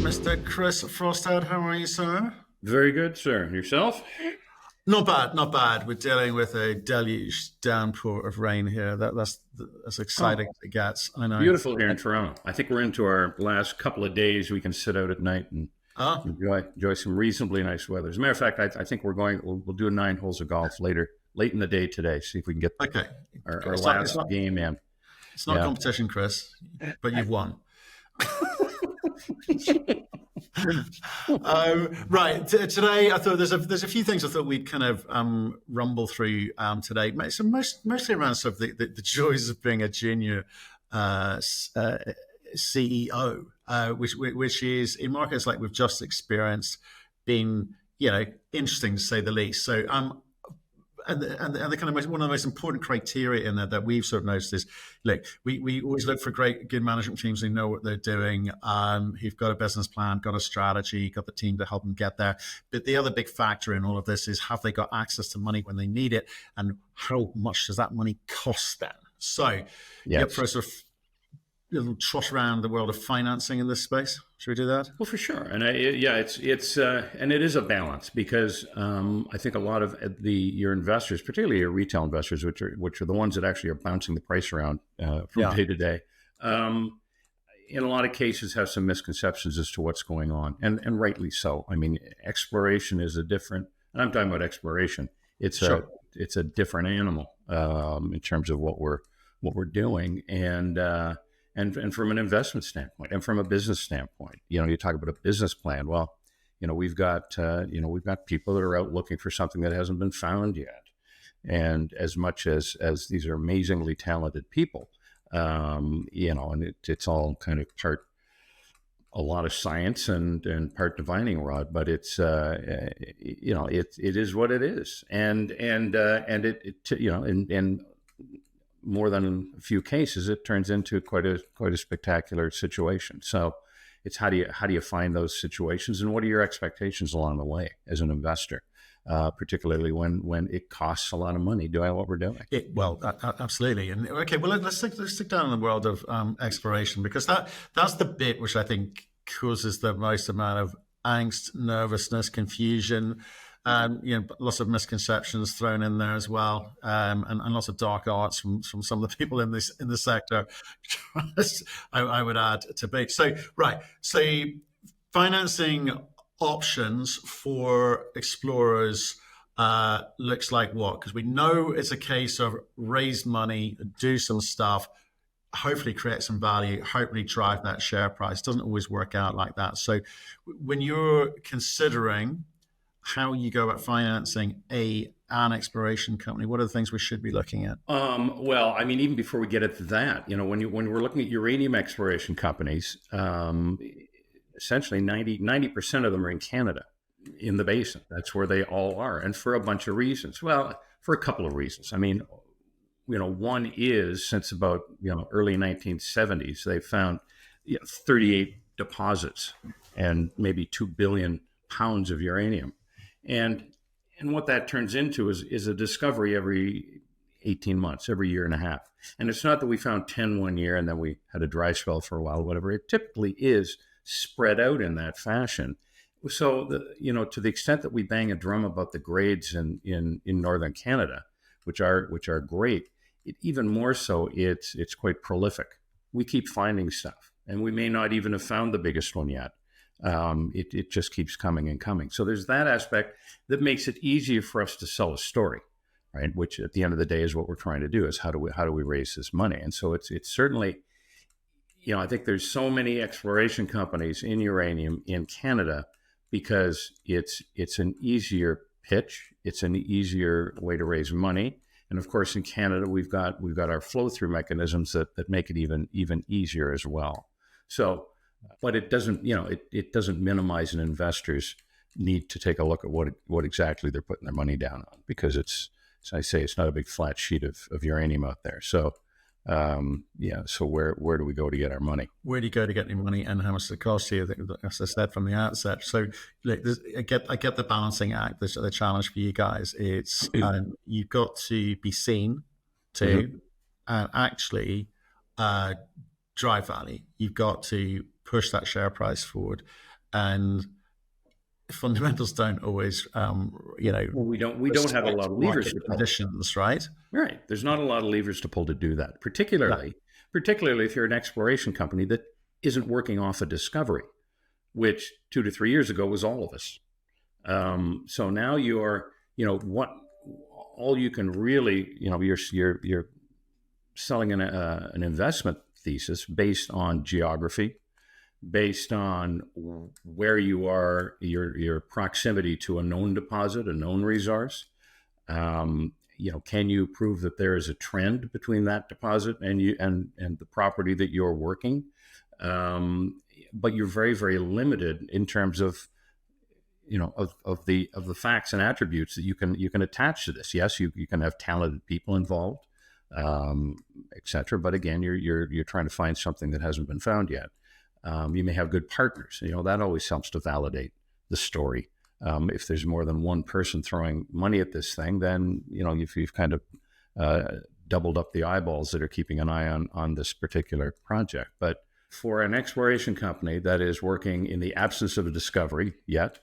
Mr. Chris Frostad. How are you, sir? Very good, sir. Yourself? Not bad, not bad. We're dealing with a deluge downpour of rain here. That's as exciting Oh, as it gets. I know. beautiful here in Toronto. I think we're into our last couple of days. We can sit out at night and Ah, enjoy some reasonably nice weather. As a matter of fact, I think we'll do 9 holes of golf late in the day today. See if we can get okay. our It's not, it's last not, game in. it's not a Yeah. competition, Chris, but you've won. Right. Today, I thought there's a few things I thought we'd kind of rumble through today. So mostly around sort of the joys of being a junior CEO, which is in markets like we've just experienced, been interesting to say the least. So and the kind of one of the most important criteria in there that we've sort of noticed is, look, we always look for good management teams who know what they're doing, who've got a business plan, got a strategy, got the team to help them get there. But the other big factor in all of this is, have they got access to money when they need it, and how much does that money cost them? So, yep, for a sort of little trot around the world of financing in this space. Should we do that? Well, for sure, and it's and it is a balance because I think a lot of your investors, particularly your retail investors, which are the ones that actually are bouncing the price around from day to day, in a lot of cases have some misconceptions as to what's going on, and rightly so. I mean, exploration is a different, and I'm talking about exploration. It's a different animal in terms of what we're doing, and from an investment standpoint and from a business standpoint, you talk about a business plan. Well, we've got people that are out looking for something that hasn't been found yet. And as much as these are amazingly talented people, and it's all kind of part, a lot of science and part divining rod, but it's, it is what it is. And more than a few cases, it turns into quite a spectacular situation. So it's how do you find those situations, and what are your expectations along the way as an investor, particularly when it costs a lot of money doing what we're doing. Absolutely. And okay, well, let's stick down in the world of exploration, because that's the bit which I think causes the most amount of angst, nervousness, confusion. Lots of misconceptions thrown in there as well, and lots of dark arts from some of the people in the sector. I would add to big. So financing options for explorers looks like what? Because we know it's a case of raise money, do some stuff, hopefully create some value, hopefully drive that share price. It doesn't always work out like that. So when you're considering how you go about financing an exploration company, what are the things we should be looking at? Well, I mean, even before we get into that, when we're looking at uranium exploration companies, essentially 90% of them are in Canada, in the basin. That's where they all are, and for a bunch of reasons. Well, for a couple of reasons. I mean, one is, since about early 1970s, they found 38 deposits and maybe 2 billion pounds of uranium. And what that turns into is a discovery every 18 months, every year and a half. And it's not that we found 10 one year and then we had a dry spell for a while, whatever. It typically is spread out in that fashion. So, to the extent that we bang a drum about the grades in northern Canada, which are great, even more so, it's quite prolific. We keep finding stuff, and we may not even have found the biggest one yet. It just keeps coming and coming. So there's that aspect that makes it easier for us to sell a story, right? Which at the end of the day is what we're trying to do, is how do we raise this money? And so it's certainly, I think there's so many exploration companies in uranium in Canada because it's an easier pitch. It's an easier way to raise money. And of course, in Canada, we've got our flow through mechanisms that make it even easier as well. So, but it doesn't, it doesn't minimize an investor's need to take a look at what exactly they're putting their money down on, because it's, as I say, it's not a big flat sheet of uranium out there. So, so where do we go to get our money? Where do you go to get your money, and how much does it cost you? As I said from the outset. So, look, I get the balancing act. The challenge for you guys, it's you've got to be seen to, and actually drive value. You've got to push that share price forward. and fundamentals don't always, Well, we don't have a respect lot of levers market to pull. conditions, right? Right. There's not a lot of levers to pull to do that, particularly if you're an exploration company that isn't working off a discovery, which 2 to 3 years ago was all of us. So now you're, what all you can really, you're selling an investment thesis based on geography, based on where you are, your proximity to a known deposit, a known resource. Can you prove that there is a trend between that deposit and you and the property that you're working? But you're very, very limited in terms of of the facts and attributes that you can attach to this. Yes, you can have talented people involved, etc. But again, you're trying to find something that hasn't been found yet. You may have good partners. That always helps to validate the story. If there's more than one person throwing money at this thing, then you've kind of doubled up the eyeballs that are keeping an eye on this particular project. But for an exploration company that is working in the absence of a discovery yet,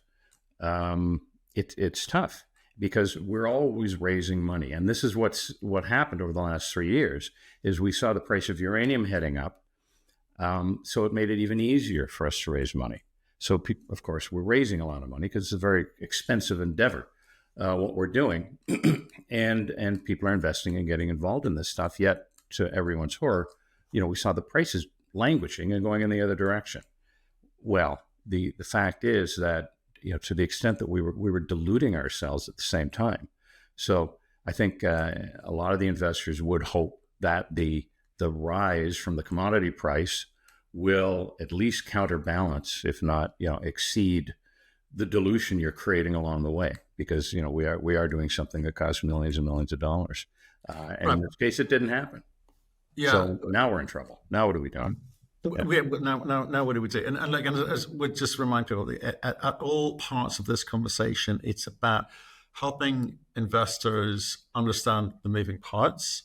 it's tough because we're always raising money. And this is what happened over the last 3 years is we saw the price of uranium heading up. So it made it even easier for us to raise money. So people, of course, we're raising a lot of money because it's a very expensive endeavor, what we're doing. and people are investing and getting involved in this stuff. Yet, to everyone's horror, we saw the prices languishing and going in the other direction. Well, the fact is that, to the extent that we were diluting ourselves at the same time. So I think a lot of the investors would hope that the rise from the commodity price will at least counterbalance, if not, exceed the dilution you're creating along the way, because we are doing something that costs millions and millions of dollars. And right. In this case, it didn't happen. Yeah. So now we're in trouble. Now what are we doing? Yeah. Now what do we do? And as we just remind people, at all parts of this conversation, it's about helping investors understand the moving parts,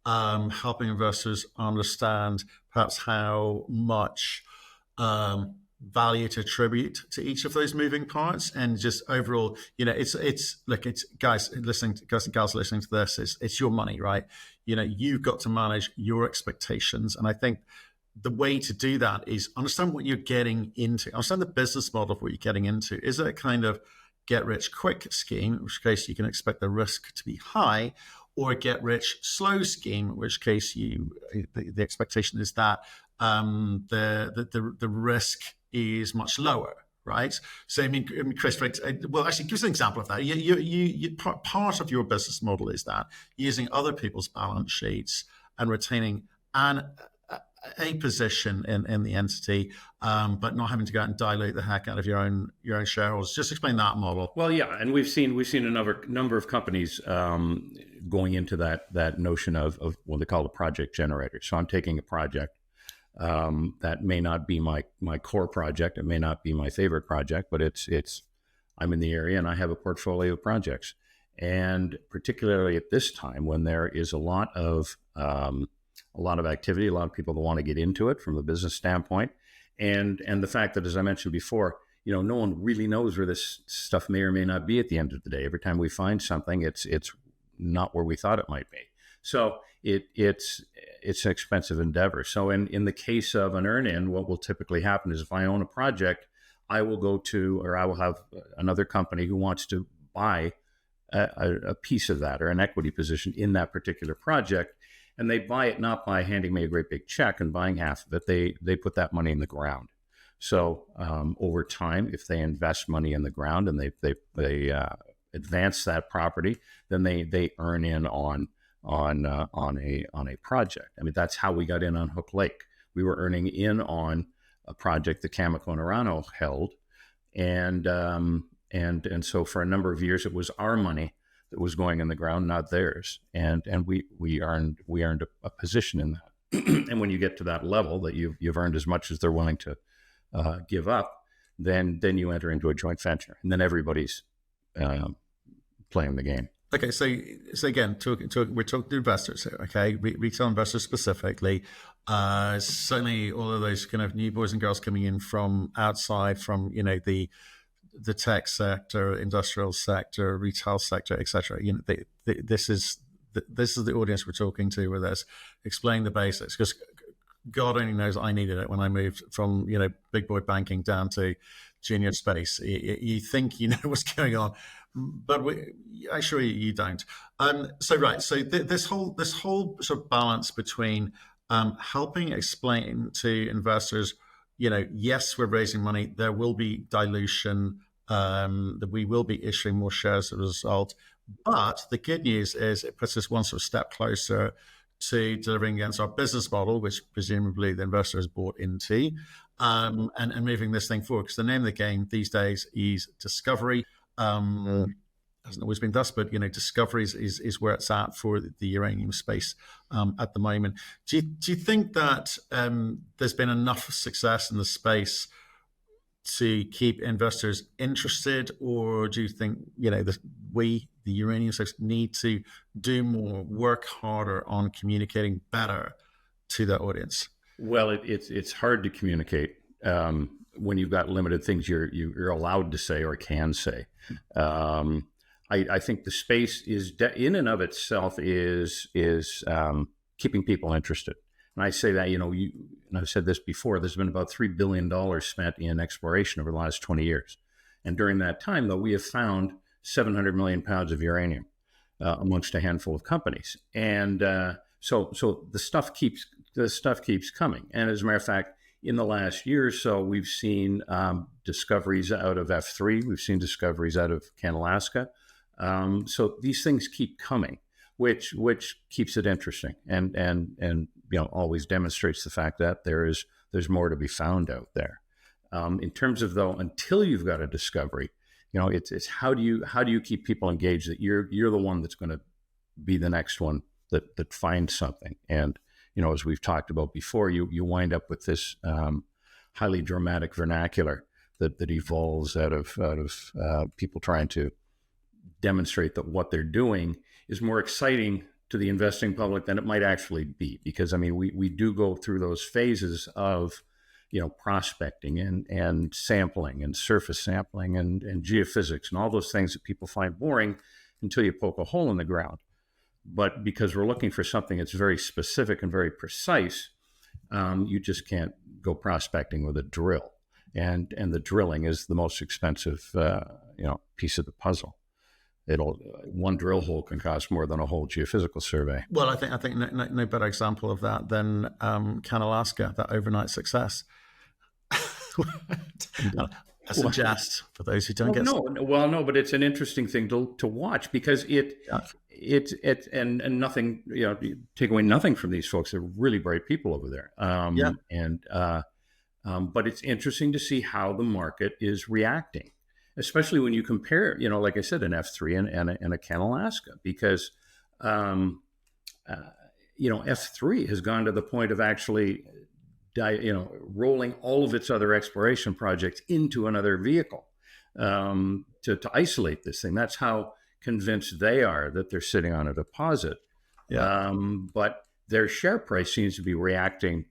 helping investors understand perhaps how much value to attribute to each of those moving parts, and just overall, it's guys listening to this, it's your money, right? You've got to manage your expectations, and I think the way to do that is understand what you're getting into, understand the business model of what you're getting into. Is it a kind of get rich quick scheme, in which case you can expect the risk to be high, or a get rich slow scheme, in which case the expectation is that the risk is much lower, right? So I mean, Chris, well, actually, give us an example of that. You part of your business model is that using other people's balance sheets and retaining a position in the entity, but not having to go out and dilute the heck out of your own shareholders. Just explain that model. Well, yeah, and we've seen a number of companies going into that notion of what they call a project generator. So I'm taking a project that may not be my core project, it may not be my favorite project, but it's I'm in the area and I have a portfolio of projects, and particularly at this time when there is a lot of activity, a lot of people that want to get into it from a business standpoint. And the fact that, as I mentioned before, no one really knows where this stuff may or may not be at the end of the day. Every time we find something, it's not where we thought it might be. So it's an expensive endeavor. So in the case of an earn-in, what will typically happen is if I own a project, I will have another company who wants to buy a piece of that or an equity position in that particular project. And they buy it not by handing me a great big check and buying half of it. They put that money in the ground. So over time, if they invest money in the ground and they advance that property, then they earn in on a project. I mean, that's how we got in on Hook Lake. We were earning in on a project that Cameco and Orano held, and so for a number of years, it was our money that was going in the ground, not theirs. And we earned a position in that. And when you get to that level that you've earned as much as they're willing to give up, then you enter into a joint venture, and then everybody's playing the game. Okay, so again, we're talking to investors here. Okay, retail investors specifically. Certainly, all of those kind of new boys and girls coming in from outside, from the tech sector, industrial sector, retail sector, etc. This is the audience we're talking to with this, explain the basics, because God only knows I needed it when I moved from big boy banking down to junior space. You think you know what's going on, but I assure you don't. So this whole sort of balance between helping explain to investors, yes, we're raising money. There will be dilution. That we will be issuing more shares as a result. But the good news is it puts us one sort of step closer to delivering against our business model, which presumably the investor has bought into, and moving this thing forward. Because the name of the game these days is discovery. Hasn't always been thus, but discovery is where it's at for the uranium space at the moment. Do you think that there's been enough success in the space to keep investors interested, or do you think the uranium space need to do more, work harder on communicating better to that audience? Well, it's hard to communicate when you've got limited things you're allowed to say or can say. I think the space is in and of itself is keeping people interested. And I say that, and I've said this before, there's been about $3 billion spent in exploration over the last 20 years. And during that time, though, we have found 700 million pounds of uranium amongst a handful of companies. And so the stuff keeps coming. And as a matter of fact, in the last year or so, we've seen discoveries out of F3. We've seen discoveries out of Canalaska. So these things keep coming, which keeps it interesting and always demonstrates the fact that there's more to be found out there. In terms of, though, until you've got a discovery, it's how do you keep people engaged that you're the one that's going to be the next one that finds something. And as we've talked about before, you wind up with this highly dramatic vernacular that evolves out of people trying to demonstrate that what they're doing is more exciting to the investing public than it might actually be. Because we do go through those phases of prospecting and sampling and surface sampling and geophysics and all those things that people find boring until you poke a hole in the ground. But because we're looking for something that's very specific and very precise, you just can't go prospecting with a drill. And the drilling is the most expensive piece of the puzzle. One drill hole can cost more than a whole geophysical survey. Well, I think no better example of that than Canalaska, that overnight success. That's a jest for those who don't get. No, but it's an interesting thing to watch because and nothing, take away nothing from these folks. They're really bright people over there. But it's interesting to see how the market is reacting, especially when you compare, like I said, an F3 and a Canalaska, because, F3 has gone to the point of actually, rolling all of its other exploration projects into another vehicle to isolate this thing. That's how convinced they are that they're sitting on a deposit. Yeah. But their share price seems to be reacting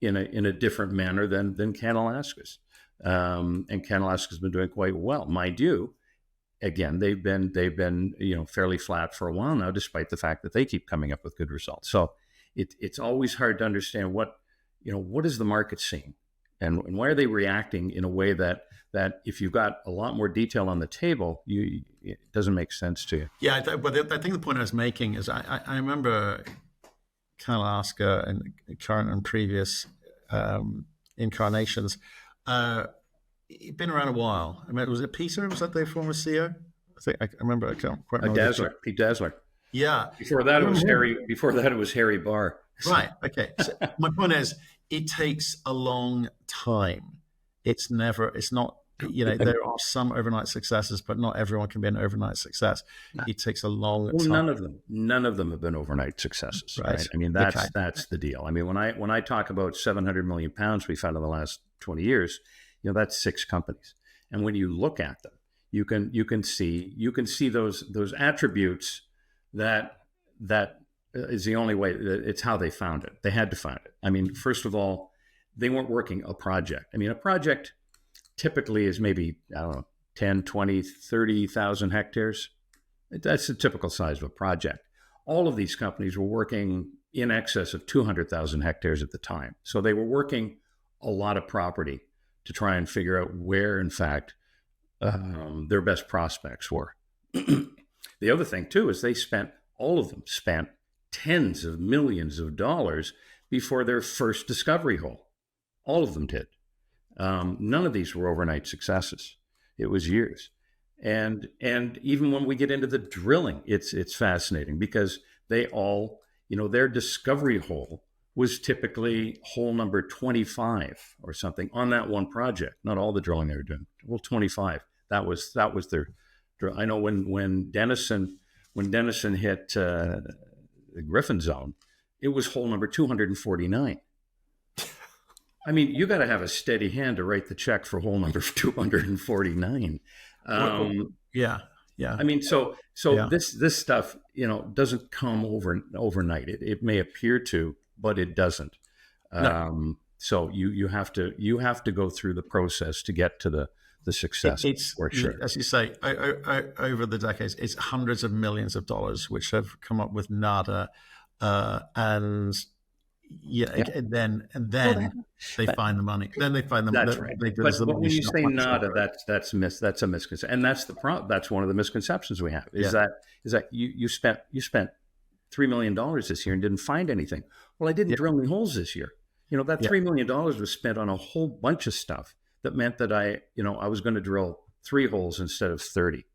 in a different manner than Canalaska's. And Canalaska's been doing quite well, mind you. Again, they've been fairly flat for a while now, despite the fact that they keep coming up with good results. So it's always hard to understand what is the market seeing, and why are they reacting in a way that if you've got a lot more detail on the table, it doesn't make sense to you. Yeah, but I think the point I was making is I remember Canalaska and current and previous incarnations. He'd been around a while. Was it Peter? Was that the former CEO? I remember. I can't quite remember. Pete Dazzler. Yeah. Before that, it was Harry Barr. Right. Okay. So my point is, it takes a long time. It's not. There are some overnight successes, but not everyone can be an overnight success. It takes a long time. None of them have been overnight successes. Right. I mean, that's the deal. I mean, when I talk about 700 million pounds we found in the last 20 years, that's 6 companies. And when you look at them, you can see those attributes that is the only way. It's how they found it. They had to find it. I mean, first of all, they weren't working a project. I mean, a project typically is maybe, I don't know, 10, 20, 30,000 hectares. That's the typical size of a project. All of these companies were working in excess of 200,000 hectares at the time. So they were working a lot of property to try and figure out where, in fact, their best prospects were. The other thing, too, is all of them spent tens of millions of dollars before their first discovery hole. All of them did. None of these were overnight successes. It was years. And even when we get into the drilling, it's fascinating because they all, their discovery hole was typically hole number 25 or something on that one project. Not all the drilling they were doing. Well, 25. That was their. I know when Denison hit the Griffin Zone, it was hole number 249. I mean, you got to have a steady hand to write the check for hole number 249. Yeah. I mean, so Yeah. this stuff, doesn't come overnight. It may appear to, but it doesn't. No. So you have to go through the process to get to the success. It's for sure. as you say, over the decades, it's hundreds of millions of dollars which have come up with nada, and then they find the money. Then they find the That's right. But when you say nada, that's a misconception, and that's the problem. That's one of the misconceptions we have is that you spent $3 million this year and didn't find anything. Well, I didn't drill any holes this year. That $3 million was spent on a whole bunch of stuff that meant that I was going to drill 3 holes instead of 30.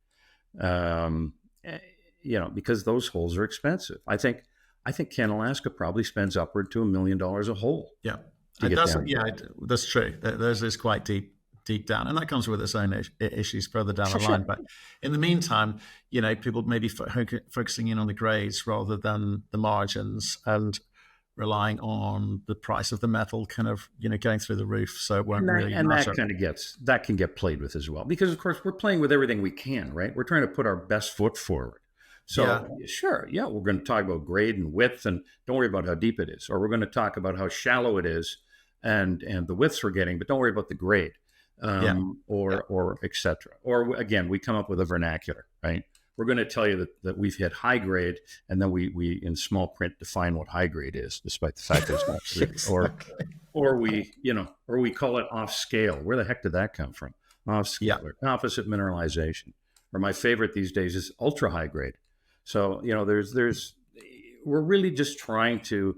Because those holes are expensive. I think Ken Alaska probably spends upward to $1 million a hole. Yeah, that's true. There's this quite deep down, and that comes with its own issues further down the line. But in the meantime, people may be focusing in on the grades rather than the margins, and relying on the price of the metal kind of going through the roof, so it won't really matter. That can get played with as well, because of course we're playing with everything we can, right? We're trying to put our best foot forward. So sure, we're going to talk about grade and width, and don't worry about how deep it is, or we're going to talk about how shallow it is and the widths we're getting, but don't worry about the grade, or etc. Or again, we come up with a vernacular, right? We're going to tell you that we've hit high grade, and then we in small print define what high grade is, despite the fact that it's not true. Exactly. Or we call it off scale. Where the heck did that come from? Off scale, or composite mineralization. Or my favorite these days is ultra high grade. So we're really just trying to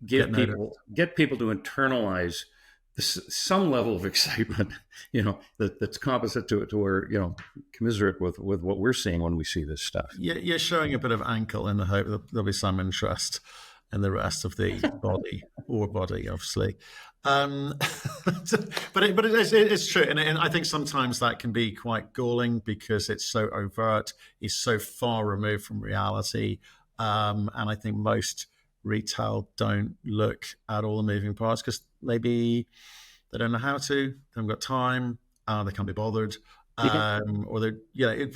get people to internalize some level of excitement, that's composite to where, commiserate with what we're seeing when we see this stuff. You're showing a bit of ankle in the hope that there'll be some interest in the rest of the body, obviously. But it's true. And I think sometimes that can be quite galling because it's so overt, it's so far removed from reality. And I think most retail don't look at all the moving parts because maybe they don't know how to, they haven't got time, they can't be bothered, or they're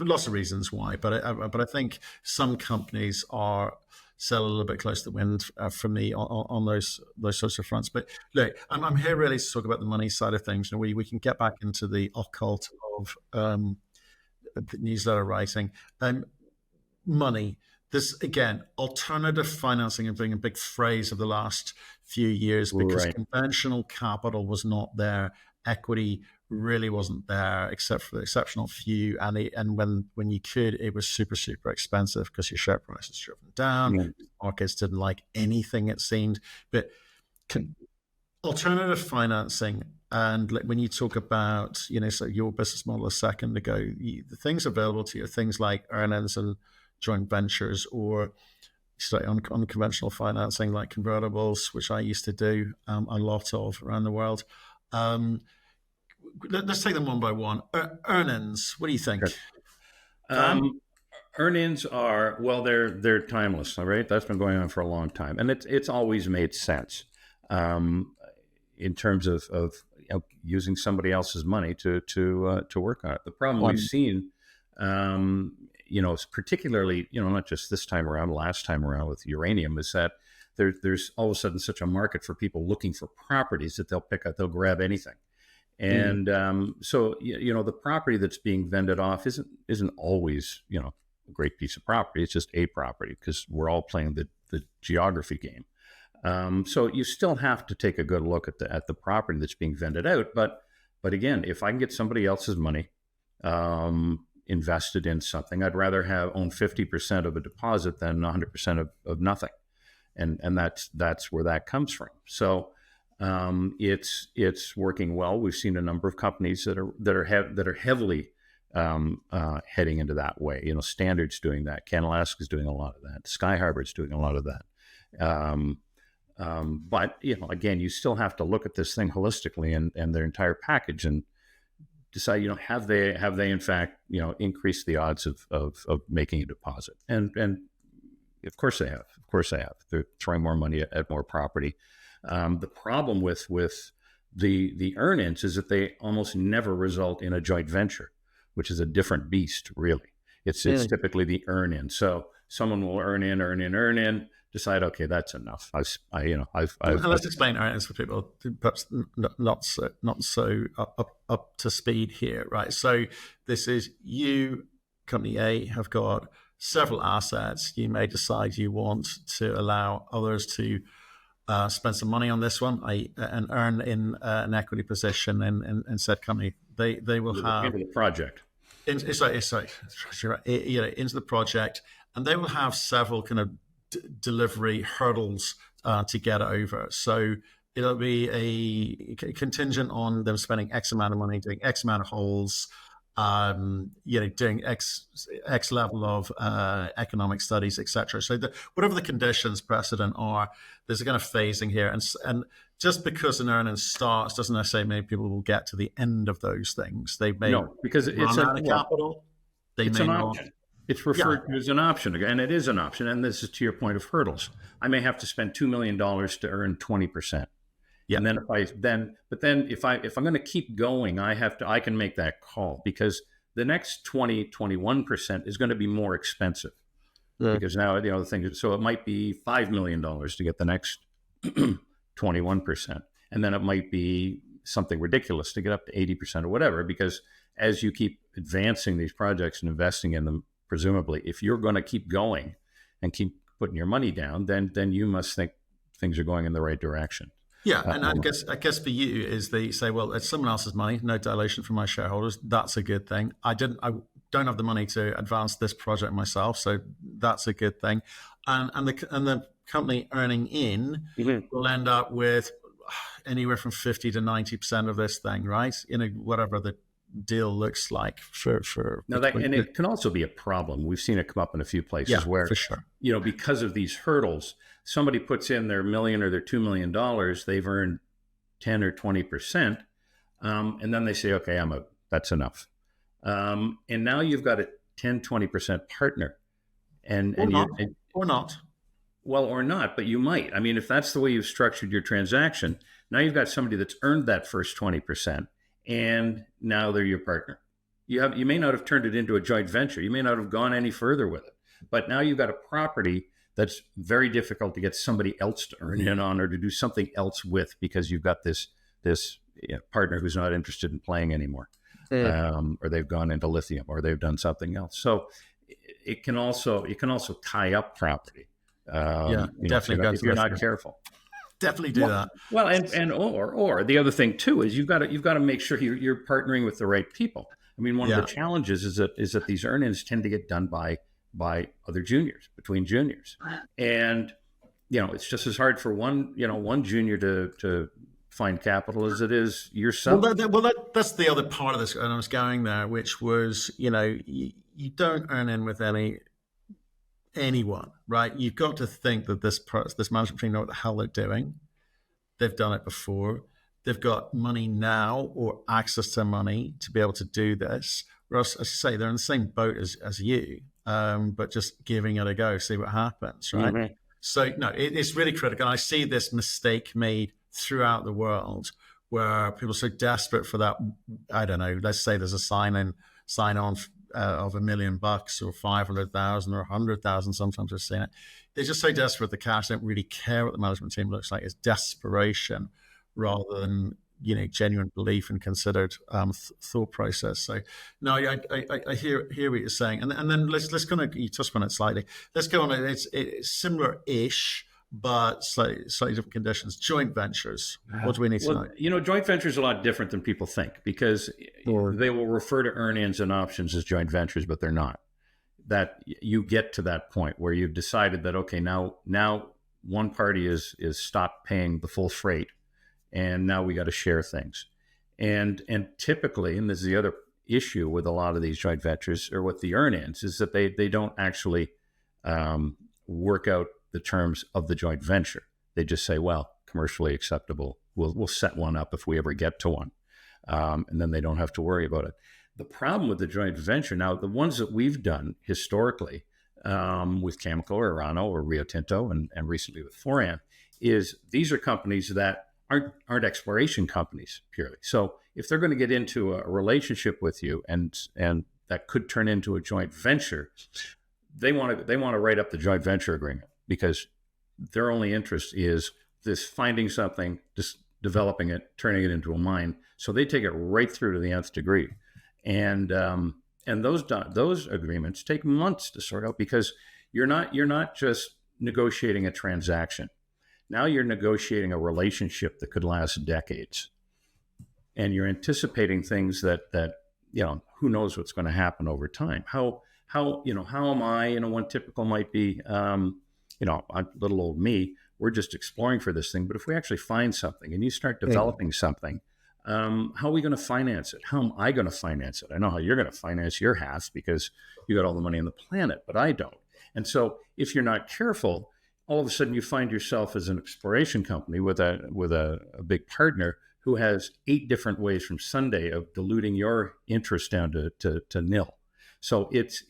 lots of reasons why. But I think some companies are still a little bit close to the wind for me on those sorts of fronts. But look, I'm here really to talk about the money side of things, and we can get back into the occult of newsletter writing. Money. This, again, alternative financing has been a big phrase of the last few years because conventional capital was not there. Equity really wasn't there except for the exceptional few. And when you could, it was super, super expensive because your share price is driven down. Yeah. Markets didn't like anything, it seemed. But alternative financing, and when you talk about, so your business model a second ago, the things available to you are things like earnings and joint ventures, or unconventional financing like convertibles, which I used to do a lot of around the world. Let's take them one by one. Earnings, what do you think? Earnings are, they're timeless, all right? That's been going on for a long time, and it's always made sense in terms of using somebody else's money to work on it. The problem we've seen, particularly, not just this time around, last time around with uranium, is that there's all of a sudden such a market for people looking for properties that they'll grab anything. And so the property that's being vended off isn't always a great piece of property. It's just a property because we're all playing the geography game. So you still have to take a good look at the property that's being vended out. But again, if I can get somebody else's money invested in something, I'd rather own 50% of a deposit than 100% of nothing. And that's where that comes from. So it's working well. We've seen a number of companies that are heavily heading into that way. Standard's doing that. Canalask is doing a lot of that. Sky Harbor's doing a lot of that. But again, you still have to look at this thing holistically and their entire package and decide, have they in fact increased the odds of making a deposit? And of course they have. Of course they have. They're throwing more money at more property. The problem with the earn-ins is that they almost never result in a joint venture, which is a different beast, really. It's typically the earn-in. So someone will earn in, decide, okay, that's enough. Let's explain earn-ins for people perhaps not so up to speed here, right? So this is you, company A, have got several assets. You may decide you want to allow others to spend some money on this one and earn in an equity position in said company. They will have into the project. Into the project, and they will have several kind of delivery hurdles to get over. So it'll be a contingent on them spending X amount of money, doing X amount of holes, doing X level of economic studies, etc. So whatever the conditions precedent are, there's a kind of phasing here, and just because an earning starts doesn't necessarily mean people will get to the end of those things. They may because it's capital. It's an option. It's referred to as an option, and it is an option. And this is to your point of hurdles. I may have to spend $2 million to earn 20%. Yeah. And then if I'm going to keep going, I can make that call because the next 21% is going to be more expensive because now the thing is, so it might be $5 million to get the next 21%. And then it might be something ridiculous to get up to 80% or whatever, because as you keep advancing these projects and investing in them, presumably, if you're going to keep going and keep putting your money down, then you must think things are going in the right direction. Yeah, and I guess for you is they say, well, it's someone else's money, no dilution from my shareholders. That's a good thing. I don't have the money to advance this project myself, so that's a good thing. And the company earning in will end up with anywhere from 50 to 90% of this thing, right? Whatever the deal looks like for now and it can also be a problem. We've seen it come up in a few places where, for sure, because of these hurdles, somebody puts in their $1 million or their $2 million, they've earned 10 or 20%, and then they say, okay, that's enough, and now you've got a 10-20% partner, or not. Well, or not, but you might. I mean, if that's the way you've structured your transaction, now you've got somebody that's earned that first 20%, and now they're your partner. You may not have turned it into a joint venture. You may not have gone any further with it, but now you've got a property that's very difficult to get somebody else to earn in on or to do something else with, because you've got this partner who's not interested in playing anymore, or they've gone into lithium, or they've done something else. So you can also tie up property. Definitely. If you're not careful, definitely do that. Well, or the other thing too is you've got to make sure you're partnering with the right people. I mean, one of the challenges is that these earn-ins tend to get done by other juniors, between juniors, and it's just as hard for one junior to find capital as it is yourself. That's the other part of this, and I was going there, which was you don't earn in with anyone, right? You've got to think that this management team know what the hell they're doing. They've done it before. They've got money now or access to money to be able to do this. Whereas, as I say, they're in the same boat as you, but just giving it a go, see what happens, right? Mm-hmm. So, no, it's really critical. I see this mistake made throughout the world where people are so desperate for that. I don't know, let's say there's a sign on of $1 million or 500,000 or 100,000. Sometimes I've seen it. they're just so desperate for the cash, they don't really care what the management team looks like. It's desperation rather than genuine belief and considered thought process. So no, I hear what you're saying, and then let's kind of, you touched on it slightly. Let's go on. It's similar-ish, but slightly different conditions. Joint ventures. What do we need to know? Joint ventures are a lot different than people think, because they will refer to earn-ins and options as joint ventures, but they're not. That you get to that point where you've decided that, okay, now one party is stopped paying the full freight, and now we got to share things. And typically, and this is the other issue with a lot of these joint ventures, or with the earn-ins, is that they don't actually work out the terms of the joint venture. They just say, well, commercially acceptable. We'll set one up if we ever get to one. And then they don't have to worry about it. The problem with the joint venture, now the ones that we've done historically with Cameco or Orano or Rio Tinto and recently with Foran, is these are companies that aren't exploration companies purely. So if they're going to get into a relationship with you and that could turn into a joint venture, they want to write up the joint venture agreement, because their only interest is this finding something, just developing it, turning it into a mine. So they take it right through to the nth degree. And those agreements take months to sort out, because you're not just negotiating a transaction. Now you're negotiating a relationship that could last decades, and you're anticipating things that who knows what's going to happen over time. How am I? One typical might be, little old me. We're just exploring for this thing, but if we actually find something and you start developing something, how are we going to finance it? How am I going to finance it? I know how you're going to finance your half, because you got all the money on the planet, but I don't. And so if you're not careful, all of a sudden you find yourself as an exploration company with a big partner who has 8 different ways from Sunday of diluting your interest down to nil. So it's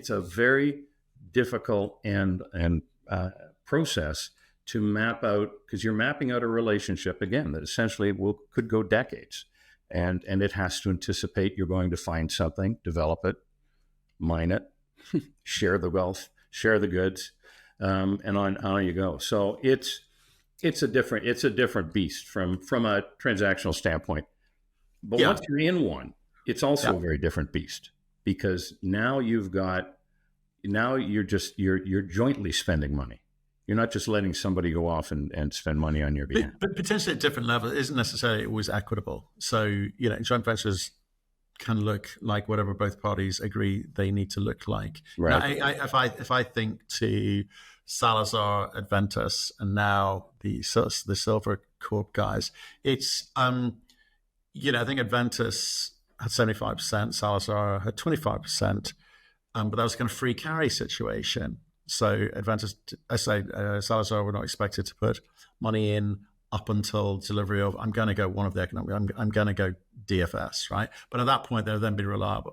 a very difficult and process to map out, because you're mapping out a relationship again that essentially could go decades, and it has to anticipate you're going to find something, develop it, mine it, share the wealth, share the goods, and on you go. So it's a different beast from a transactional standpoint. But once you're in one, it's also a very different beast, because now you're jointly spending money. You're not just letting somebody go off and spend money on your behalf. But potentially at different levels, it isn't necessarily always equitable. So, joint ventures can look like whatever both parties agree they need to look like. Right. Now, if I think to Salazar, Adventus, and now the Silver Corp guys, it's I think Adventus had 75%, Salazar had 25%, but that was a kind of free carry situation. So Salazar were not expected to put money in up until delivery of, I'm going to go one of the economic, I'm going to go DFS, right? But at that point, they'll then be reliant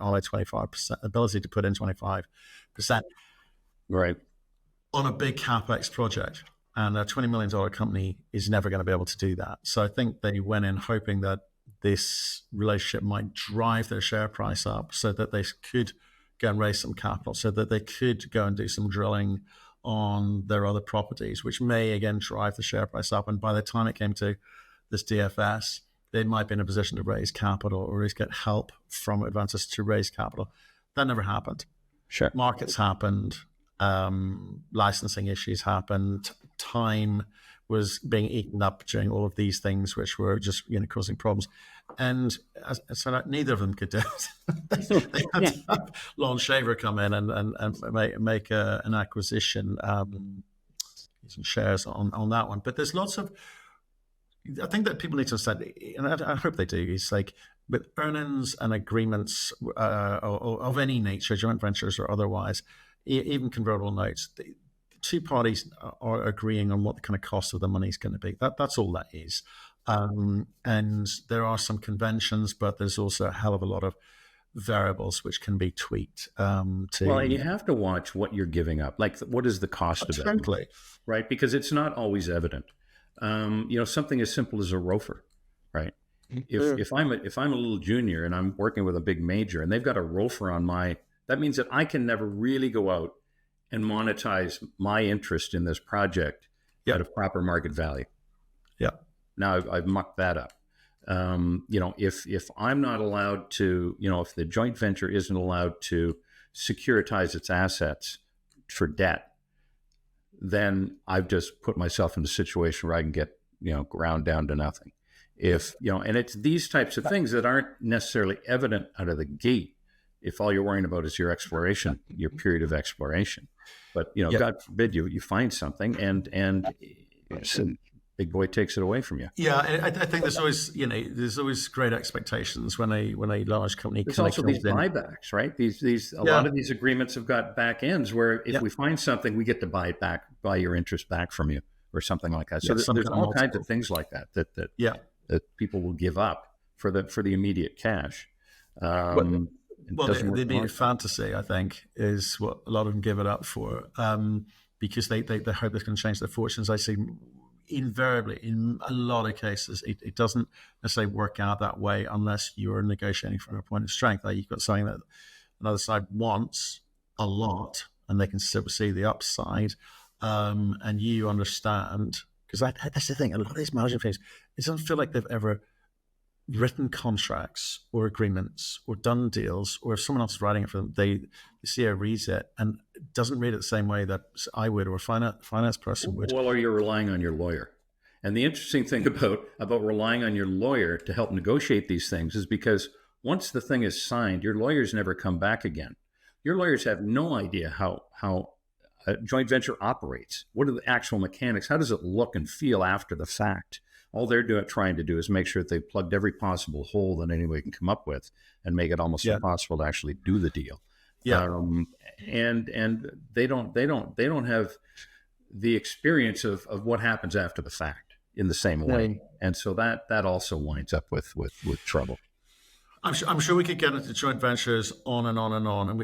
on a 25% ability to put in 25%. Right. On a big CapEx project. And a $20 million company is never going to be able to do that. So I think they went in hoping that this relationship might drive their share price up so that they could go and raise some capital, so that they could go and do some drilling on their other properties, which may again drive the share price up. And by the time it came to this DFS, they might be in a position to raise capital or at least get help from Advantus to raise capital. That never happened. Sure. Markets happened, licensing issues happened, time was being eaten up during all of these things, which were just causing problems. And so neither of them could do it. they had to have Lon Shaver come in and make an acquisition, some shares on that one. But there's lots of, I think that people need to understand, and I hope they do, is like with earnings and agreements of any nature, joint ventures or otherwise, even convertible notes, the two parties are agreeing on what the kind of cost of the money is going to be. That's all that is. And there are some conventions, but there's also a hell of a lot of variables which can be tweaked. And you have to watch what you're giving up. Like, what is the cost of it? Right? Because it's not always evident. Something as simple as a ROFR, right? If I'm a little junior and I'm working with a big major and they've got a ROFR on that means that I can never really go out and monetize my interest in this project Yeah. at a proper market value. Yeah. Now I've mucked that up. If I'm not allowed to, if the joint venture isn't allowed to securitize its assets for debt, then I've just put myself in a situation where I can get, ground down to nothing. And it's these types of things that aren't necessarily evident out of the gate if all you're worrying about is your exploration, your period of exploration. But, God forbid you find something and big boy takes it away from you. Yeah, I think there's always great expectations when a large company. There's also these buybacks, right? A lot of these agreements have got back ends where if we find something, we get to buy your interest back from you, or something like that. So there's all kinds of things like that people will give up for the immediate cash. The immediate fantasy, I think, is what a lot of them give it up for, because they hope it's going to change their fortunes. I see. Invariably, in a lot of cases, it doesn't necessarily work out that way unless you're negotiating from a point of strength. Like you've got something that another side wants a lot, and they can still see the upside, and you understand, because that's the thing. A lot of these management fees, it doesn't feel like they've ever written contracts or agreements or done deals, or if someone else is writing it for them, the CEO reads it and doesn't read it the same way that I would or a finance person would. Well, or you're relying on your lawyer. And the interesting thing about relying on your lawyer to help negotiate these things is because once the thing is signed, your lawyers never come back again. Your lawyers have no idea how a joint venture operates. What are the actual mechanics? How does it look and feel after the fact? All they're trying to do is make sure that they've plugged every possible hole that anybody can come up with and make it almost impossible to actually do the deal. Yeah. And they don't have the experience of what happens after the fact in the same way. And so that also winds up with trouble. I'm sure we could get into joint ventures on and on and on, and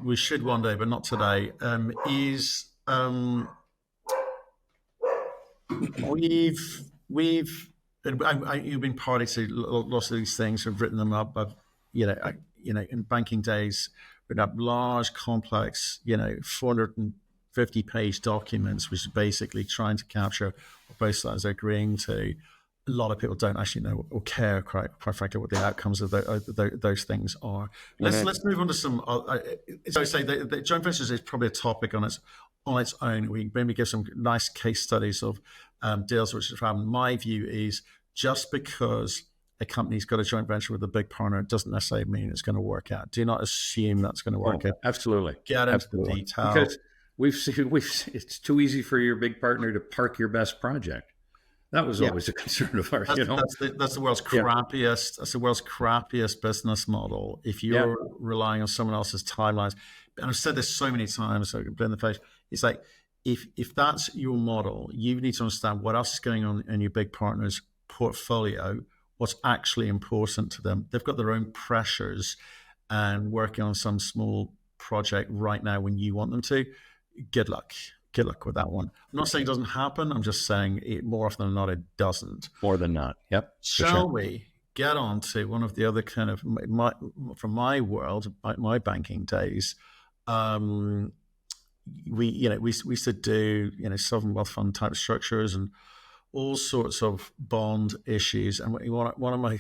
we should one day, but not today. You've been party to lots of these things. I've written them up. In banking days, written up large, complex, 450-page documents, which is basically trying to capture what both sides are agreeing to. A lot of people don't actually know or care, quite frankly, what the outcomes of those things are. Let's move on to some. So I say the joint ventures is probably a topic on its own. We maybe give some nice case studies of deals which have happened. My view is just because a company's got a joint venture with a big partner, it doesn't necessarily mean it's going to work out. Do not assume that's going to work out. Absolutely. Get into the detail. Because we've seen it's too easy for your big partner to park your best project. That was always a concern of ours. That's the world's crappiest. That's the world's crappiest business model. If you're relying on someone else's timelines, and I've said this so many times, so I can put in the face. It's like if that's your model, you need to understand what else is going on in your big partner's portfolio. What's actually important to them. They've got their own pressures, and working on some small project right now when you want them to. Good luck. Good luck with that one. I'm not saying it doesn't happen. I'm just saying it more often than not, it doesn't. More than not. Yep. Shall we get on to one of the other kind of from my world, my banking days? We used to do sovereign wealth fund type structures and all sorts of bond issues. And one of my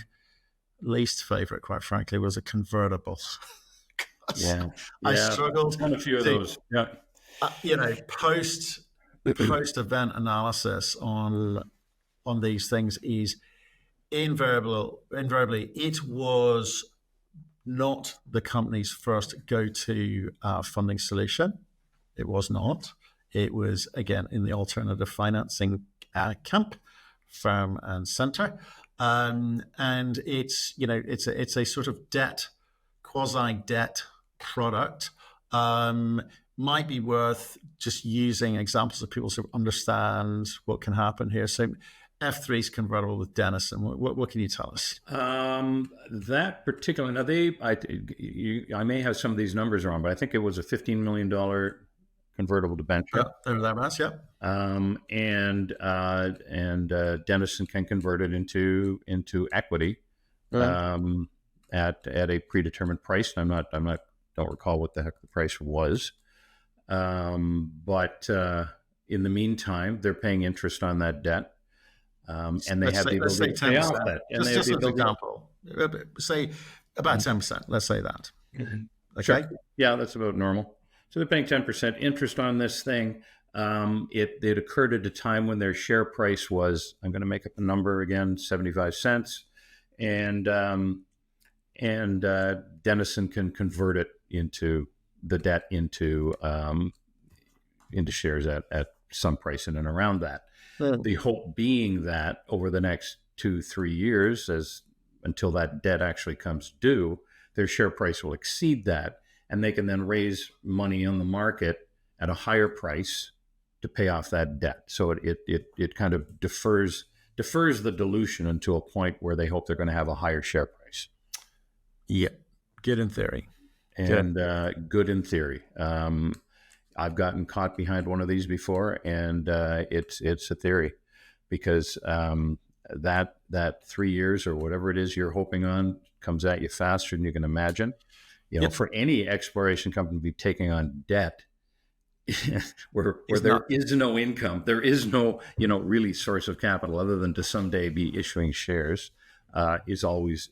least favorite, quite frankly, was a convertible. I struggled on a few of those. Yeah. Post event analysis on these things is invariably it was not the company's first go-to funding solution. It was not. It was, again, in the alternative financing camp, firm and center, and it's a sort of quasi-debt product. Might be worth just using examples of people to understand what can happen here. So F3 is convertible with Denison. What can you tell us? That particular, now I may have some of these numbers wrong, but I think it was a $15 million convertible debenture. And Denison can convert it into equity at a predetermined price. And don't recall what the heck the price was. But in the meantime, they're paying interest on that debt, and they have the Let's say ability to pay off 10%. that, and they have Just the as an ability. example, say about 10%. Let's say that. Sure. Okay. Yeah, that's about normal. So they're paying 10% interest on this thing. It occurred at a time when their share price was, I'm going to make up the number again, 75 cents, and Denison can convert it into the debt into shares at some price in and around that. The hope being that over the next 2-3 years, until that debt actually comes due, their share price will exceed that, and they can then raise money on the market at a higher price to pay off that debt. So it kind of defers the dilution until a point where they hope they're going to have a higher share price. Yeah, good in theory. And good in theory. I've gotten caught behind one of these before, and it's a theory, because that 3 years or whatever it is you're hoping on comes at you faster than you can imagine. For any exploration company to be taking on debt where there is no income, there is no really source of capital other than to someday be issuing shares, is always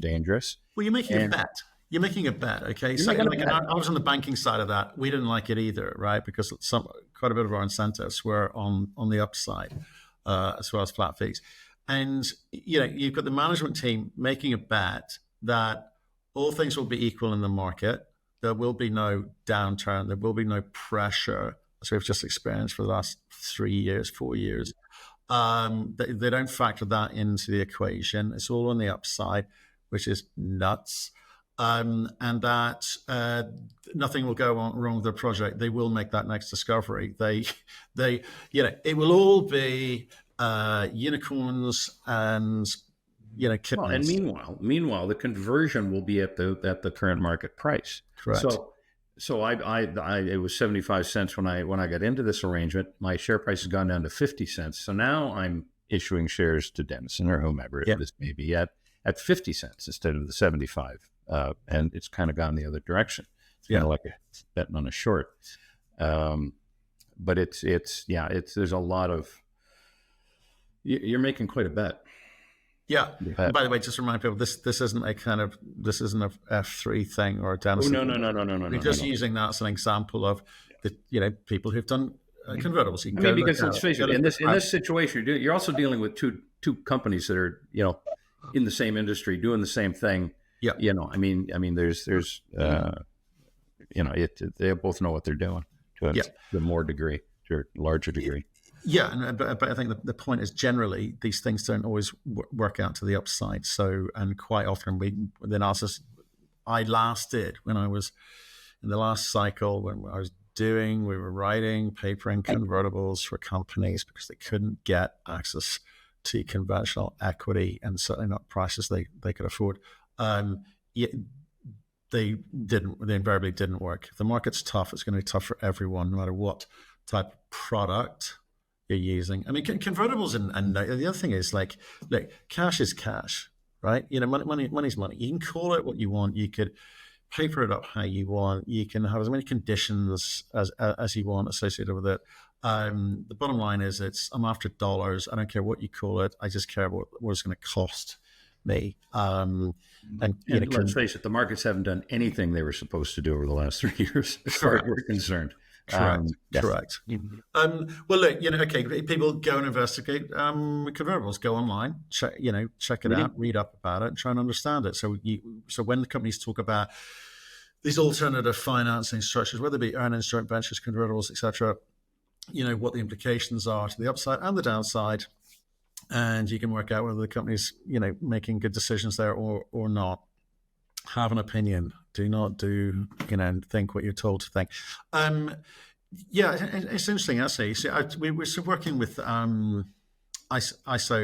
dangerous. Well, you're making a bet. You're making a bet, okay? So I was on the banking side of that. We didn't like it either, right? Because quite a bit of our incentives were on the upside, as well as flat fees. And you've got the management team making a bet that all things will be equal in the market. There will be no downturn. There will be no pressure, as we've just experienced for the last 3 years, 4 years. They don't factor that into the equation. It's all on the upside, which is nuts. And that nothing will go wrong with the project. They will make that next discovery. It will all be unicorns and kittens. Well, and meanwhile, the conversion will be at the current market price. Correct. So it was 75 cents when I got into this arrangement. My share price has gone down to 50 cents. So now I'm issuing shares to Denison or whomever this may be at 50 cents instead of the 75. And it's kind of gone the other direction. It's kind of like betting on a short. But there's a lot of, you're making quite a bet. Yeah. By the way, just remind people, this isn't a F3 thing or a Denison. Oh, no. We're just using that as an example of the people who've done convertibles. Because let's face it, in this situation, you're also dealing with two companies that are in the same industry doing the same thing. Yeah. There's they both know what they're doing to a larger degree. Yeah, but I think the point is generally these things don't always work out to the upside. So, and quite often the analysis I last did when I was in the last cycle, when we were writing paper in convertibles for companies because they couldn't get access to conventional equity and certainly not prices they could afford. They invariably didn't work. If the market's tough, it's going to be tough for everyone, no matter what type of product you're using. Convertibles and the other thing is look, cash is cash, right? Money's money. You can call it what you want. You could paper it up how you want. You can have as many conditions as you want associated with it. The bottom line is I'm after dollars. I don't care what you call it. I just care what it's going to cost me. And let's face it, the markets haven't done anything they were supposed to do over the last 3 years, as far as we're concerned. Correct. Well, look, people go and investigate convertibles. Go online, check it out, read up about it, and try and understand it. So when the companies talk about these alternative financing structures, whether it be earnings, joint ventures, convertibles, etc., what the implications are to the upside and the downside. And you can work out whether the company's, making good decisions there or not. Have an opinion. Do not think what you're told to think. It's interesting actually. See, we're working with ISO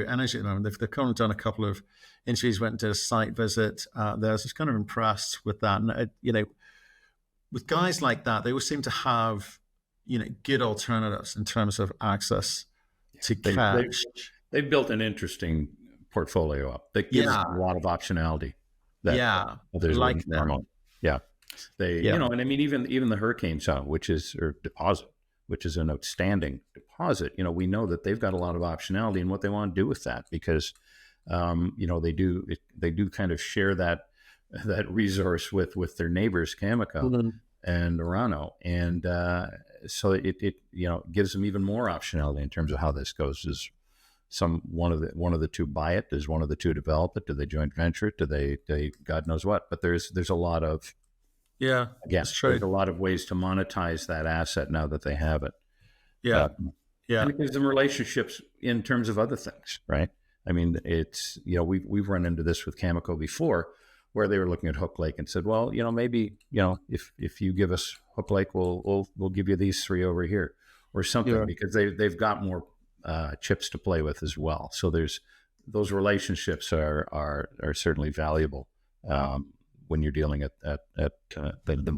Energy at the moment. They've kind of done a couple of interviews, went and did a site visit. There, so I was kind of impressed with that. And with guys like that, they always seem to have good alternatives in terms of access to cash. They've built an interesting portfolio up that gives a lot of optionality. Others like normal. Yeah. They, Yeah. and I mean, even the Hurricane Zone, which is or deposit, which is an outstanding deposit. We know that they've got a lot of optionality in what they want to do with that because, they do kind of share that resource with their neighbors, Cameco Mhm. and Orano, and so it gives them even more optionality in terms of how this goes. Is one of the two buy it? Does one of the two develop it? Do they joint venture it? Do they God knows what? But there's a lot of Yeah, again, it's there's true. a lot of ways to monetize that asset now that they have it. Yeah, Um, yeah, and it gives them relationships in terms of other things, right? I mean, it's we've run into this with Cameco before, where they were looking at Hook Lake and said, well, maybe if you give us Hook Lake, we'll give you these three over here, or something, yeah, because they've got more chips to play with as well. So there's those relationships are certainly valuable when you're dealing at the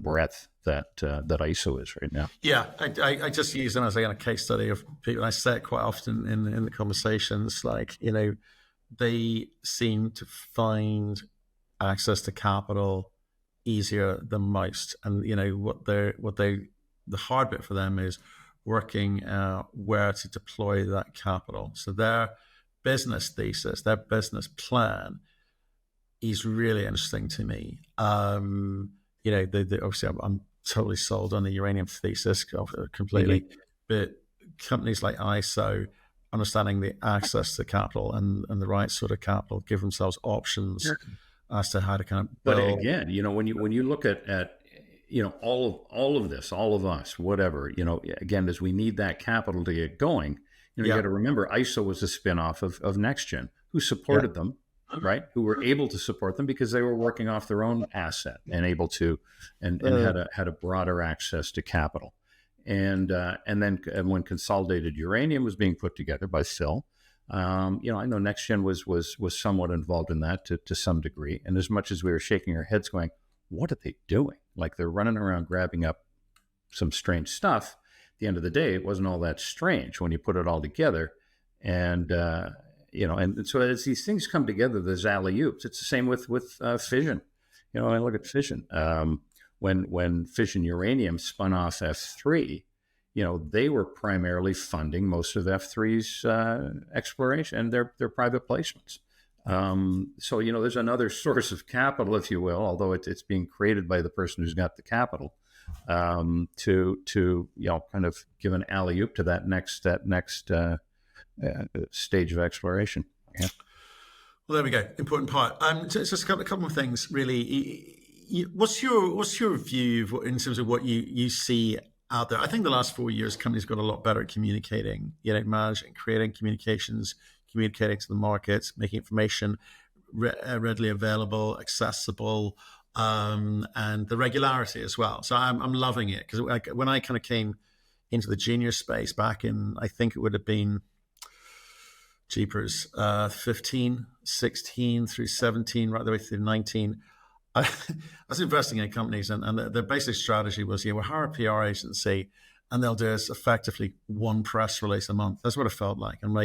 breadth that ISO is right now. yeah. I just use them as a case study of people. I say it quite often in the conversations. Like, they seem to find access to capital easier than most, and the hard bit for them is working out where to deploy that capital. So their business thesis, their business plan is really interesting to me. Obviously, I'm totally sold on the uranium thesis completely, Mm-hmm. but companies like ISO understanding the access to capital and the right sort of capital give themselves options as to how to kind of But build. again, when you look at all of this, all of us, whatever, again, as we need that capital to get going, you Yeah, got to remember ISO was a spinoff of NextGen, who yeah, supported them, right? Who were able to support them because they were working off their own asset and able to, and uh, had a broader access to capital. And then when Consolidated Uranium was being put together by Phil, I know NextGen was somewhat involved in that to some degree. And as much as we were shaking our heads, going, "What are they doing? Like they're running around grabbing up some strange stuff." At the end of the day, it wasn't all that strange when you put it all together. And and so as these things come together, there's alley oops. It's the same with fission. I look at fission. When Fission Uranium spun off F3, they were primarily funding most of F3's exploration and their private placements. So there's another source of capital, if you will, although it's being created by the person who's got the capital, to kind of give an alley oop to that next stage of exploration. Yeah. well, there we go. Important part. So it's just a couple of things, really. What's your view in terms of what you see out there? I think the last 4 years, companies got a lot better at communicating, managing, creating communications, communicating to the markets, making information readily available, accessible, and the regularity as well. So I'm loving it because when I kind of came into the junior space back in, I think it would have been jeepers, 15, 16 through 17, right the way through 19. I was investing in companies, and their basic strategy was, we'll hire a PR agency, and they'll do us effectively one press release a month. That's what it felt like. And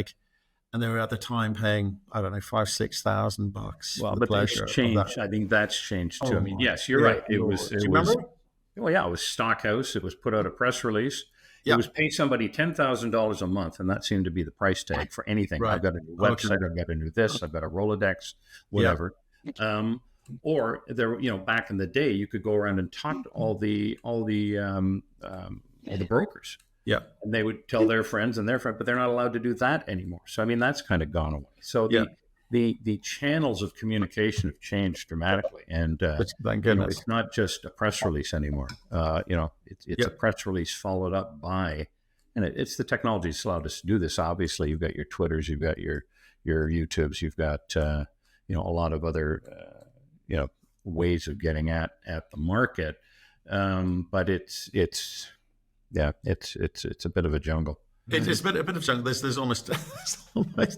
they were at the time paying, I don't know, $5,000-6,000 for Well, the but it's pleasure of that. changed. I think that's changed too. Oh I mean, my yes, you're good right. It was lord! Do it you remember? was well, yeah, it was Stockhouse. It was put out a press release. It Yeah. was pay somebody $10,000 a month, and that seemed to be the price tag for anything. Right. I've got a new Okay. website. I've got a new this. I've got a Rolodex, Yeah. whatever. Or there, back in the day, you could go around and talk to all the brokers, Yeah. and they would tell their friends and their friends, but they're not allowed to do that anymore. So I mean, that's kind of gone away. So Yeah. the channels of communication have changed dramatically, and Thank goodness. it's not just a press release anymore. It's Yeah. a press release followed up by, and it's the technology that's allowed us to do this. Obviously, you've got your Twitters, you've got your YouTubes, you've got a lot of other ways of getting at the market, but it's a bit of a jungle. It's a bit of jungle. There's almost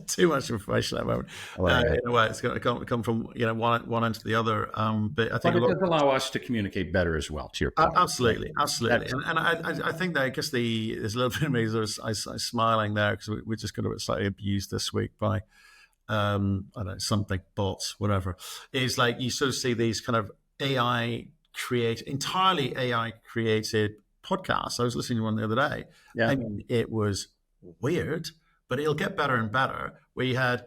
too much information at the moment. Right. In a way, it's going to come from one end to the other. But I think But it does allow us to communicate better as well. To your point, absolutely. And I think that I guess there's a little bit of me. I smiling there because we just got a bit slightly abused this week by I don't know, something, bots, whatever. Is like you sort of see these kind of AI entirely AI created podcasts. I was listening to one the other day. Yeah. I mean, it was weird, but it'll get better and better. We had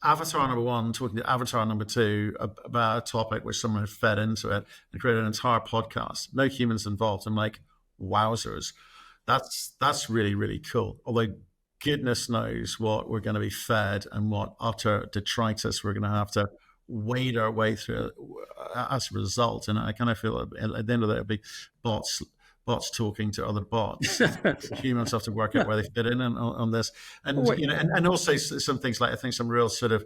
Avatar number one talking to Avatar number two about a topic which someone had fed into it and created an entire podcast. No humans involved. I'm like, wowzers. That's really, really cool. Although goodness knows what we're going to be fed and what utter detritus we're going to have to wade our way through as a result. And I kind of feel at the end of it, it'll be bots talking to other bots. Humans have to work out where they fit in on this, and and also some things like I think some real sort of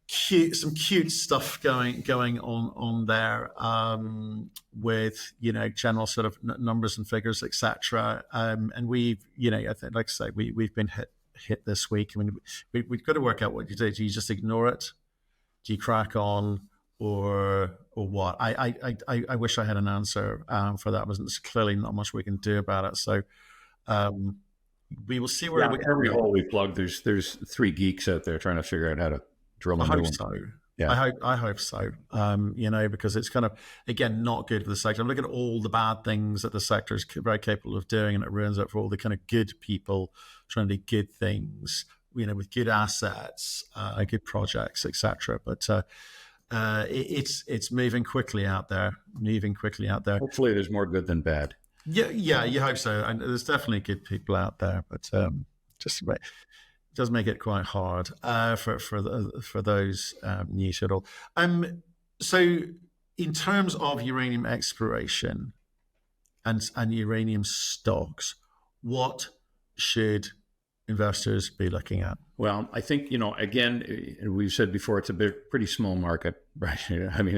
cute stuff going on there with general sort of numbers and figures, etc. And we've I think like I say we've been hit this week. I mean we've got to work out what you do. Do you just ignore it? Do you crack on? Or what? I wish I had an answer for that. There's clearly not much we can do about it. So we will see where every hole we plug. There's 3 geeks out there trying to figure out how to drill. I hope so. Yeah, I hope so. Because it's kind of again not good for the sector. Look at all the bad things that the sector is very capable of doing, and it ruins it for all the kind of good people trying to do good things. With good assets, good projects, etc. But it's moving quickly out there. Hopefully, there's more good than bad. Yeah, you hope so. And there's definitely good people out there, but just it does make it quite hard for those new to it all. So, in terms of uranium exploration and uranium stocks, what should investors be looking at? Well, I think again, we've said before, it's a pretty small market, right? I mean,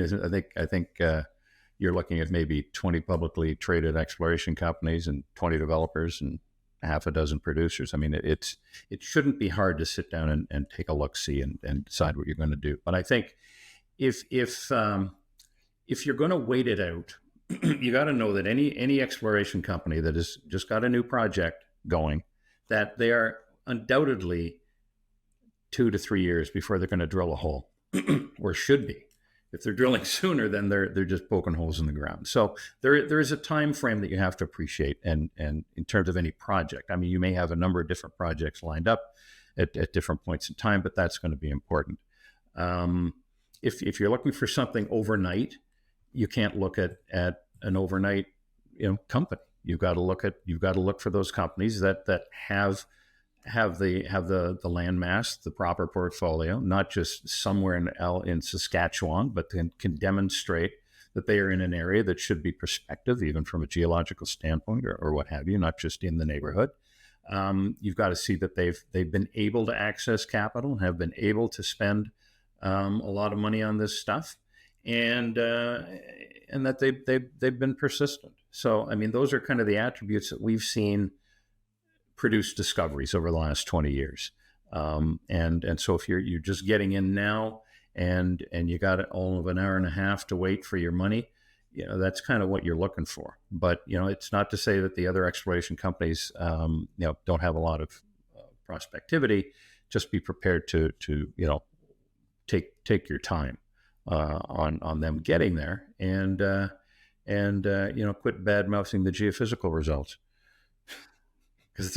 I think you're looking at maybe 20 publicly traded exploration companies and 20 developers and half a dozen producers. I mean, it shouldn't be hard to sit down and take a look, see, and decide what you're going to do. But I think if you're going to wait it out, you got to know that any exploration company that has just got a new project going, that they are undoubtedly 2 to 3 years before they're going to drill a hole, or should be. If they're drilling sooner, then they're just poking holes in the ground. So there is a time frame that you have to appreciate, and in terms of any project. I mean, you may have a number of different projects lined up at different points in time, but that's going to be important. If you're looking for something overnight, you can't look at an overnight company. You've got to look for those companies that have the land mass, the proper portfolio, not just somewhere in Saskatchewan, but can demonstrate that they are in an area that should be prospective, even from a geological standpoint or what have you, not just in the neighborhood. You've got to see that they've been able to access capital, have been able to spend a lot of money on this stuff, and that they've been persistent. So, I mean, those are kind of the attributes that we've seen produce discoveries over the last 20 years. And so if you're just getting in now and you got all of an hour and a half to wait for your money, that's kind of what you're looking for. But, it's not to say that the other exploration companies, don't have a lot of prospectivity. Just be prepared to take your time on them getting there, and quit bad mouthing the geophysical results, because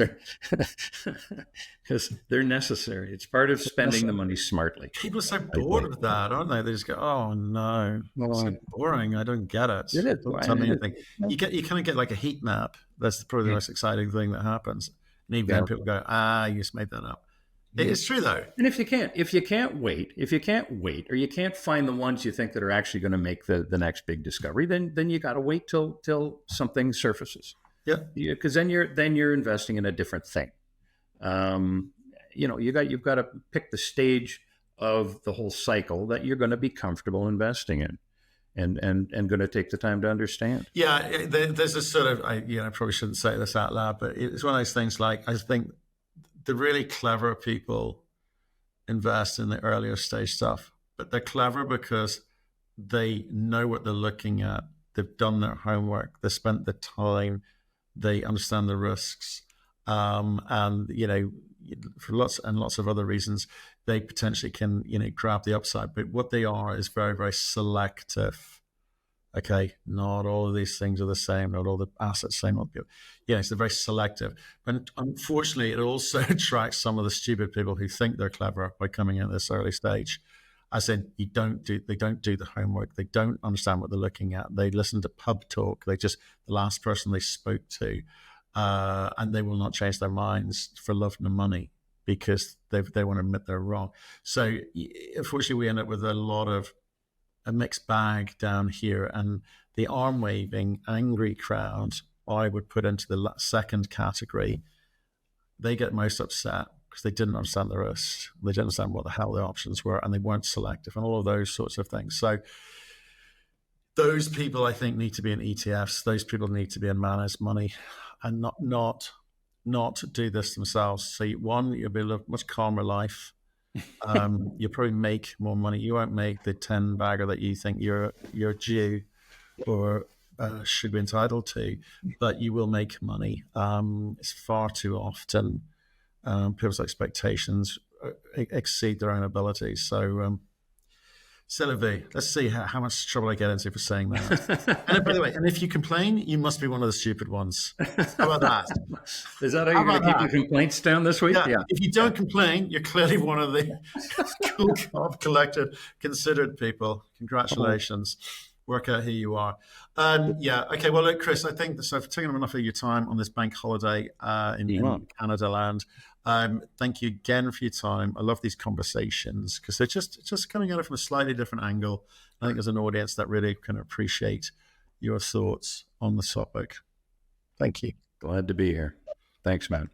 they're necessary. It's part of spending the money smartly. People are so bored of that, aren't they? They just go, "Oh no, it's so boring. I don't get it. It is. Don't tell me anything." You kind of get like a heat map. That's probably the most exciting thing that happens. And even people go, "You just made that up." It's true though. And if you can't wait, or you can't find the ones you think that are actually going to make the next big discovery, then you got to wait till something surfaces. Yeah, because then you're investing in a different thing. You've got to pick the stage of the whole cycle that you're going to be comfortable investing in, and going to take the time to understand. Yeah, there's a sort of I probably shouldn't say this out loud, but it's one of those things. Like, I think the really clever people invest in the earlier stage stuff, but they're clever because they know what they're looking at. They've done their homework. They spent the time. They understand the risks, and for lots of other reasons, they potentially can grab the upside. But what they are is very, very selective Okay, not all of these things are the same. Not all the assets same. Not people. Yeah, it's very selective. But unfortunately, it also attracts some of the stupid people who think they're clever by coming in at this early stage. As in, they don't do the homework. They don't understand what they're looking at. They listen to pub talk. They just the last person they spoke to, and they will not change their minds for love nor money because they want to admit they're wrong. So unfortunately, we end up with a lot of a mixed bag down here, and the arm waving, angry crowd I would put into the second category. They get most upset because they didn't understand the risks, they didn't understand what the hell the options were, and they weren't selective, and all of those sorts of things. So those people, I think, need to be in ETFs. Those people need to be in managed money, and not do this themselves. So one, you'll be a much calmer life. You'll probably make more money. You won't make the 10 bagger that you think you're due or should be entitled to, but you will make money. It's far too often people's expectations exceed their own abilities. So, Sylvie, let's see how much trouble I get into for saying that. And by the way, and if you complain, you must be one of the stupid ones. How about that? Is that how How you're going about to keep that? your complaints down this week? Yeah, Yeah. if you don't complain, you're clearly one of the cool, calm, collected, considered people. Congratulations. Work out who you are. Yeah, okay. Well, look, Chris, I think so. I've taken up enough of your time on this bank holiday in Canada land. Thank you again for your time. I love these conversations because they're just coming at it from a slightly different angle. I think there's an audience that really can appreciate your thoughts on the topic. Thank you. Glad to be here. Thanks, Matt.